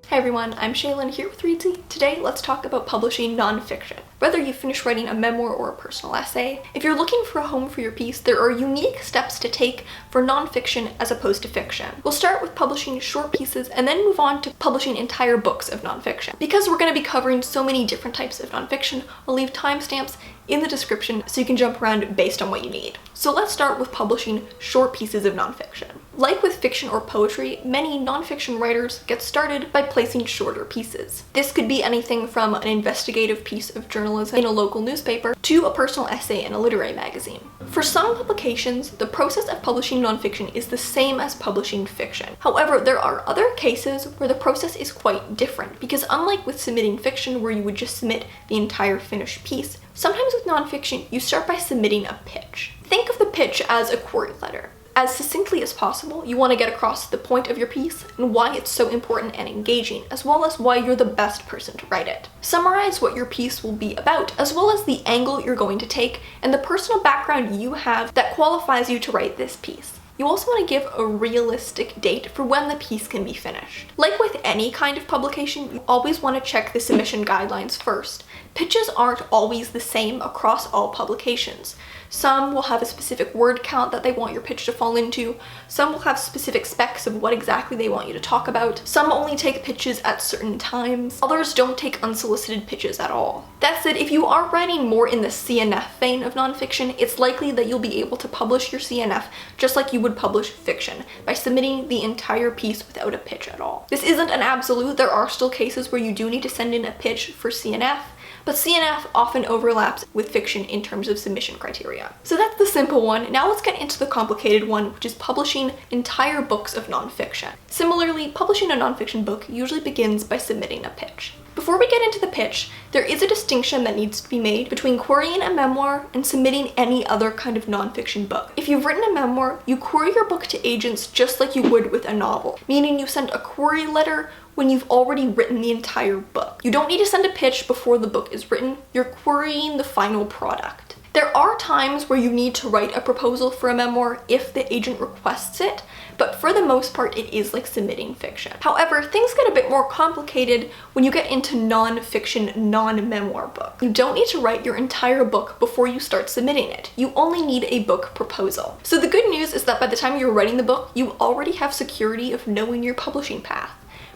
Hi everyone, I'm Shaylin here with Reedsy. Today, let's talk about publishing nonfiction. Whether you finish writing a memoir or a personal essay, if you're looking for a home for your piece, there are unique steps to take for nonfiction as opposed to fiction. We'll start with publishing short pieces and then move on to publishing entire books of nonfiction. Because we're going to be covering so many different types of nonfiction, I'll leave timestamps in the description so you can jump around based on what you need. So let's start with publishing short pieces of nonfiction. Like with fiction or poetry, many nonfiction writers get started by placing shorter pieces. This could be anything from an investigative piece of journalism in a local newspaper to a personal essay in a literary magazine. For some publications, the process of publishing nonfiction is the same as publishing fiction. However, there are other cases where the process is quite different because unlike with submitting fiction where you would just submit the entire finished piece, sometimes with nonfiction, you start by submitting a pitch. Think of the pitch as a query letter. As succinctly as possible, you want to get across the point of your piece and why it's so important and engaging, as well as why you're the best person to write it. Summarize what your piece will be about, as well as the angle you're going to take and the personal background you have that qualifies you to write this piece. You also want to give a realistic date for when the piece can be finished. Like with any kind of publication, you always want to check the submission guidelines first. Pitches aren't always the same across all publications. Some will have a specific word count that they want your pitch to fall into. Some will have specific specs of what exactly they want you to talk about. Some only take pitches at certain times. Others don't take unsolicited pitches at all. That said, if you are writing more in the CNF vein of nonfiction, it's likely that you'll be able to publish your CNF just like you would publish fiction, by submitting the entire piece without a pitch at all. This isn't an absolute. There are still cases where you do need to send in a pitch for CNF, but CNF often overlaps with fiction in terms of submission criteria. So that's the simple one. Now let's get into the complicated one, which is publishing entire books of nonfiction. Similarly, publishing a nonfiction book usually begins by submitting a pitch. Before we get into the pitch, there is a distinction that needs to be made between querying a memoir and submitting any other kind of nonfiction book. If you've written a memoir, you query your book to agents just like you would with a novel, meaning you send a query letter when you've already written the entire book. You don't need to send a pitch before the book is written, you're querying the final product. There are times where you need to write a proposal for a memoir if the agent requests it, but for the most part it is like submitting fiction. However, things get a bit more complicated when you get into non-fiction, non-memoir book. You don't need to write your entire book before you start submitting it. You only need a book proposal. So the good news is that by the time you're writing the book, you already have security of knowing your publishing path.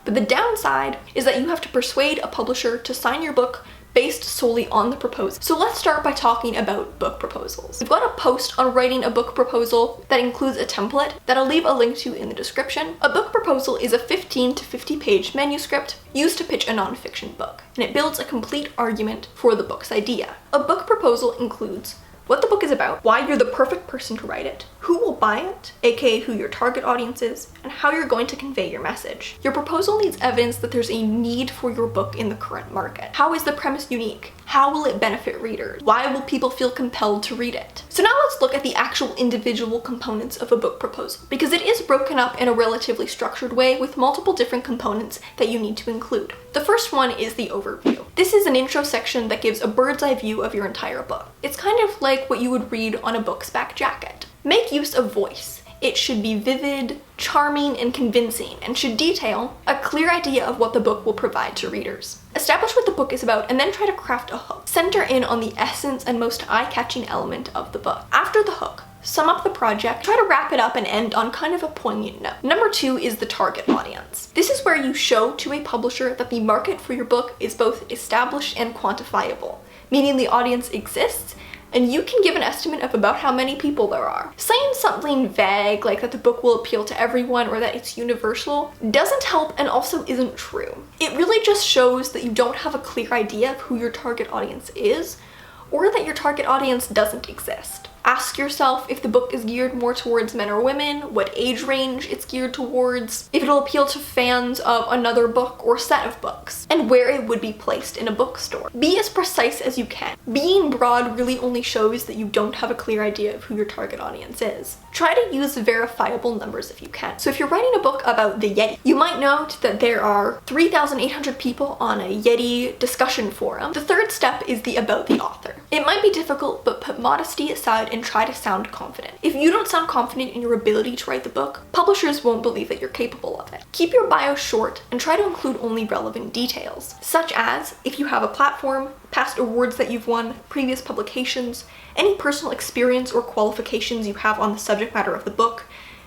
But the downside is that you have to persuade a publisher to sign your book based solely on the proposal. So let's start by talking about book proposals. We've got a post on writing a book proposal that includes a template that I'll leave a link to in the description. A book proposal is a 15 to 50 page manuscript used to pitch a nonfiction book, and it builds a complete argument for the book's idea. A book proposal includes what the book is about, why you're the perfect person to write it, who will buy it, aka who your target audience is, and how you're going to convey your message. Your proposal needs evidence that there's a need for your book in the current market. How is the premise unique? How will it benefit readers? Why will people feel compelled to read it? So now let's look at the actual individual components of a book proposal, because it is broken up in a relatively structured way with multiple different components that you need to include. The first one is the overview. This is an intro section that gives a bird's eye view of your entire book. It's kind of like what you would read on a book's back jacket. Make use of voice. It should be vivid, charming, and convincing, and should detail a clear idea of what the book will provide to readers. Establish what the book is about and then try to craft a hook. Center in on the essence and most eye-catching element of the book. After the hook, sum up the project, try to wrap it up and end on kind of a poignant note. Number 2 is the target audience. This is where you show to a publisher that the market for your book is both established and quantifiable, meaning the audience exists and you can give an estimate of about how many people there are. Saying something vague like that the book will appeal to everyone or that it's universal doesn't help and also isn't true. It really just shows that you don't have a clear idea of who your target audience is, or that your target audience doesn't exist. Ask yourself if the book is geared more towards men or women, what age range it's geared towards, if it'll appeal to fans of another book or set of books, and where it would be placed in a bookstore. Be as precise as you can. Being broad really only shows that you don't have a clear idea of who your target audience is. Try to use verifiable numbers if you can. So if you're writing a book about the Yeti, you might note that there are 3,800 people on a Yeti discussion forum. The third step is the about the author. It might be difficult, but put modesty aside and try to sound confident. If you don't sound confident in your ability to write the book, publishers won't believe that you're capable of it. Keep your bio short and try to include only relevant details, such as if you have a platform, past awards that you've won, previous publications, any personal experience or qualifications you have on the subject matter of the book,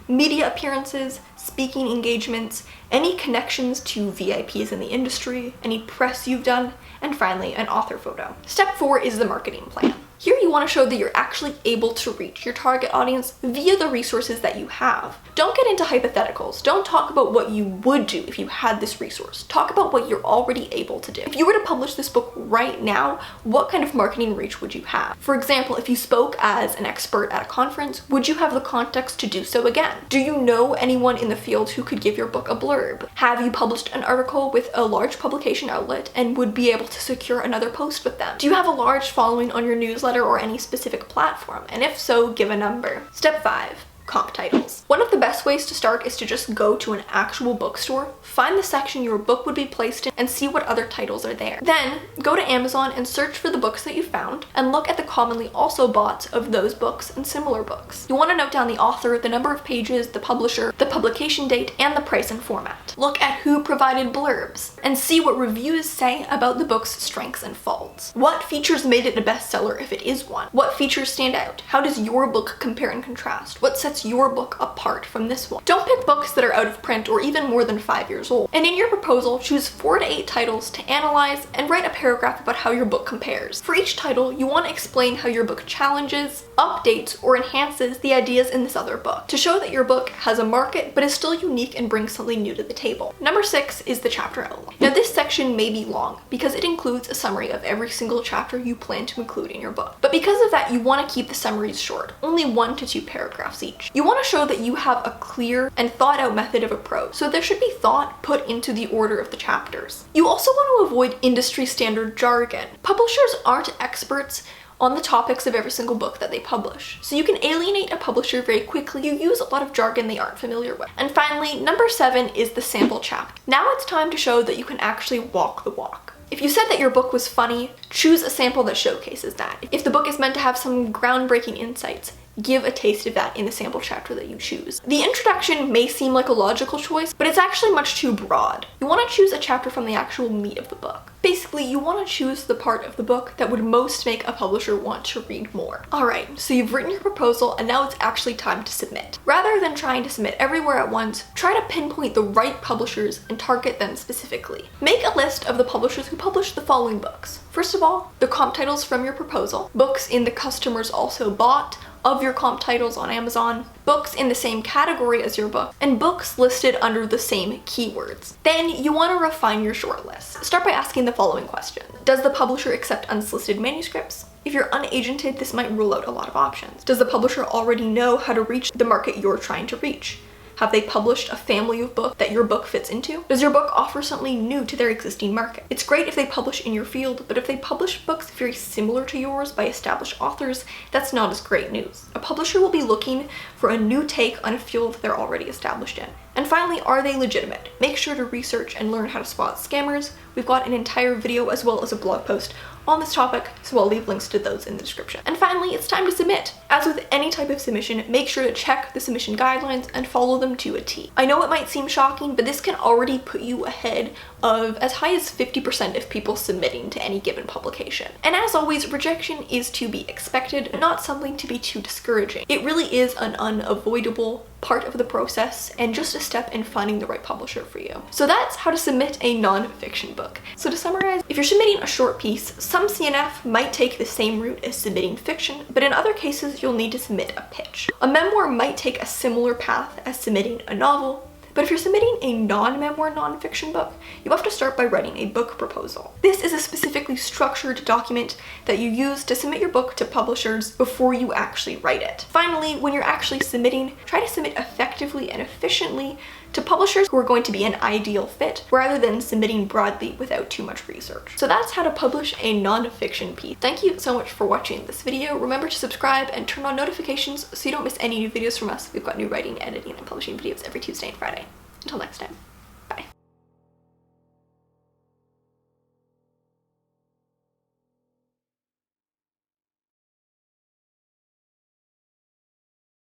media appearances, speaking engagements, any connections to VIPs in the industry, any press you've done, and finally, an author photo. Step 4 is the marketing plan. Here you want to show that you're actually able to reach your target audience via the resources that you have. Don't get into hypotheticals. Don't talk about what you would do if you had this resource. Talk about what you're already able to do. If you were to publish this book right now, what kind of marketing reach would you have? For example, if you spoke as an expert at a conference, would you have the context to do so again? Do you know anyone in the field who could give your book a blurb? Have you published an article with a large publication outlet and would be able to secure another post with them? Do you have a large following on your newsletter or any specific platform? And if so, give a number. Step 5. Comp titles. One of the best ways to start is to just go to an actual bookstore, find the section your book would be placed in, and see what other titles are there. Then go to Amazon and search for the books that you found and look at the commonly also bought of those books and similar books. You want to note down the author, the number of pages, the publisher, the publication date, and the price and format. Look at who provided blurbs and see what reviews say about the book's strengths and faults. What features made it a bestseller if it is one? What features stand out? How does your book compare and contrast? What sets your book apart from this one? Don't pick books that are out of print or even more than 5 years old. And in your proposal, choose 4 to 8 titles to analyze and write a paragraph about how your book compares. For each title, you want to explain how your book challenges, updates, or enhances the ideas in this other book to show that your book has a market but is still unique and brings something new to the table. Number 6 is the chapter outline. Now this section may be long because it includes a summary of every single chapter you plan to include in your book. But because of that, you want to keep the summaries short, only 1 to 2 paragraphs each. You want to show that you have a clear and thought out method of approach, so there should be thought put into the order of the chapters. You also want to avoid industry standard jargon. Publishers aren't experts on the topics of every single book that they publish, so you can alienate a publisher very quickly. You use a lot of jargon they aren't familiar with. And finally, number 7 is the sample chapter. Now it's time to show that you can actually walk the walk. If you said that your book was funny, choose a sample that showcases that. If the book is meant to have some groundbreaking insights, give a taste of that in the sample chapter that you choose. The introduction may seem like a logical choice, but it's actually much too broad. You want to choose a chapter from the actual meat of the book. Basically, you want to choose the part of the book that would most make a publisher want to read more. Alright, so you've written your proposal and now it's actually time to submit. Rather than trying to submit everywhere at once, try to pinpoint the right publishers and target them specifically. Make a list of the publishers who publish the following books. First of all, the comp titles from your proposal, books in the customers also bought of your comp titles on Amazon, books in the same category as your book, and books listed under the same keywords. Then you want to refine your shortlist. Start by asking the following question. Does the publisher accept unsolicited manuscripts? If you're unagented, this might rule out a lot of options. Does the publisher already know how to reach the market you're trying to reach? Have they published a family of books that your book fits into? Does your book offer something new to their existing market? It's great if they publish in your field, but if they publish books very similar to yours by established authors, that's not as great news. A publisher will be looking for a new take on a field they're already established in. And finally, are they legitimate? Make sure to research and learn how to spot scammers. We've got an entire video as well as a blog post on this topic, so I'll leave links to those in the description. And finally, it's time to submit. As with any type of submission, make sure to check the submission guidelines and follow them to a T. I know it might seem shocking, but this can already put you ahead of as high as 50% of people submitting to any given publication. And as always, rejection is to be expected, not something to be too discouraging. It really is an unavoidable part of the process and just a step in finding the right publisher for you. So that's how to submit a non-fiction book. So to summarize, if you're submitting a short piece, some CNF might take the same route as submitting fiction, but in other cases you'll need to submit a pitch. A memoir might take a similar path as submitting a novel, but if you're submitting a non-memoir non-fiction book, you have to start by writing a book proposal. This is a specifically structured document that you use to submit your book to publishers before you actually write it. Finally, when you're actually submitting, try to submit effectively and efficiently to publishers who are going to be an ideal fit, rather than submitting broadly without too much research. So that's how to publish a non-fiction piece. Thank you so much for watching this video. Remember to subscribe and turn on notifications so you don't miss any new videos from us. We've got new writing, editing, and publishing videos every Tuesday and Friday. Until next time.